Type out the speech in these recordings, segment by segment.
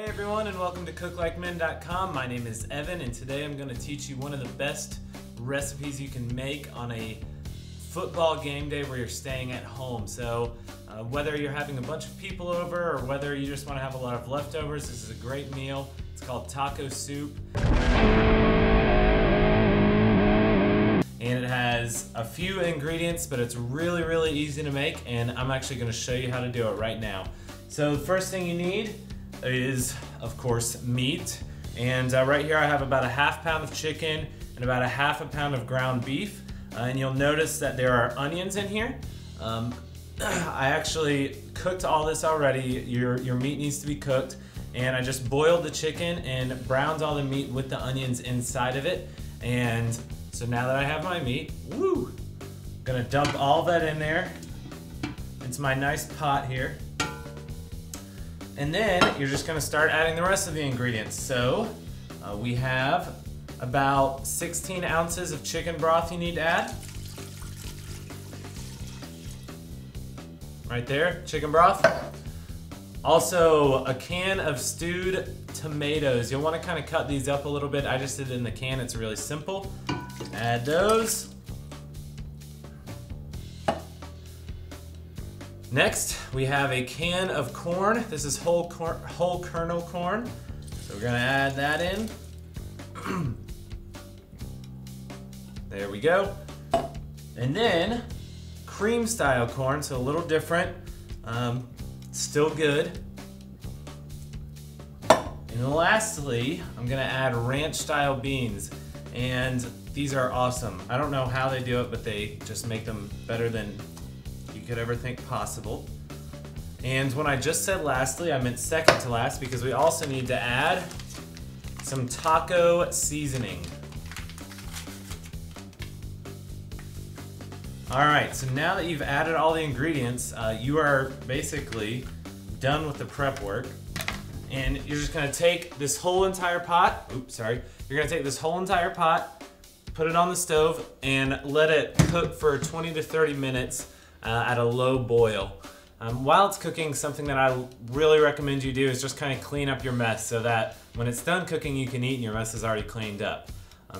everyone, and welcome to CookLikeMen.com. My name is Evan, and today I'm going to teach you one of the best recipes you can make on a football game day where you're staying at home. So whether you're having a bunch of people over or whether you just want to have a lot of leftovers, this is a great meal. It's called taco soup. And it has a few ingredients, but it's really, really easy to make, and I'm actually going to show you how to do it right now. So the first thing you need is, of course, meat. And right here I have about a ½ pound of chicken and about a ½ pound of ground beef. And you'll notice that there are onions in here. I actually cooked all this already. Your meat needs to be cooked. And I just boiled the chicken and browned all the meat with the onions inside of it. And so now that I have my meat, I'm gonna dump all that in there. It's my nice pot here. And then you're just gonna start adding the rest of the ingredients. So we have about 16 ounces of chicken broth you need to add. Right there, chicken broth. Also, a can of stewed tomatoes. You'll wanna kinda cut these up a little bit. I just did it in the can, it's really simple. Add those. Next, we have a can of corn. This is whole kernel corn. So we're gonna add that in. There we go. And then, cream style corn, so a little different, still good. And lastly, I'm gonna add ranch style beans. And these are awesome. I don't know how they do it, but they just make them better than you could ever think possible. And when I just said lastly, I meant second to last because we also need to add some taco seasoning. All right, so now that you've added all the ingredients, you are basically done with the prep work. And you're just gonna take this whole entire pot, You're gonna take this whole entire pot, put it on the stove, and let it cook for 20 to 30 minutes at a low boil. While it's cooking, something that I really recommend you do is just kind of clean up your mess so that when it's done cooking, you can eat and your mess is already cleaned up.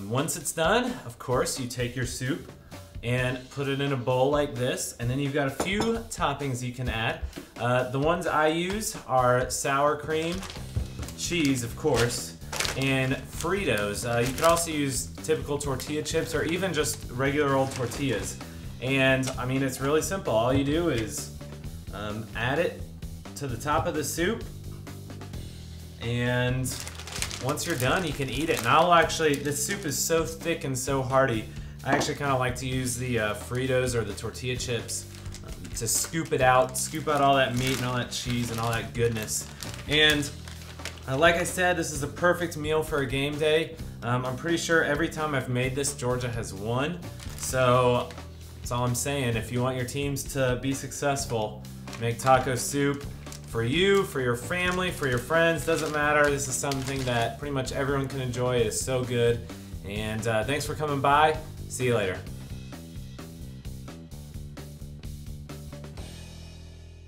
Once it's done, of course, you take your soup and put it in a bowl like this, and then you've got a few toppings you can add. The ones I use are sour cream, cheese, of course, and Fritos. You could also use typical tortilla chips or even just regular old tortillas. And I mean, it's really simple. All you do is add it to the top of the soup, and once you're done, you can eat it. And this soup is so thick and so hearty, I actually kind of like to use the Fritos or the tortilla chips to scoop out all that meat and all that cheese and all that goodness. And like I said, this is a perfect meal for a game day. I'm pretty sure every time I've made this, Georgia has won. So that's all I'm saying. If you want your teams to be successful, make taco soup for you, for your family, for your friends, doesn't matter. This is something that pretty much everyone can enjoy. It is so good. And thanks for coming by. See you later.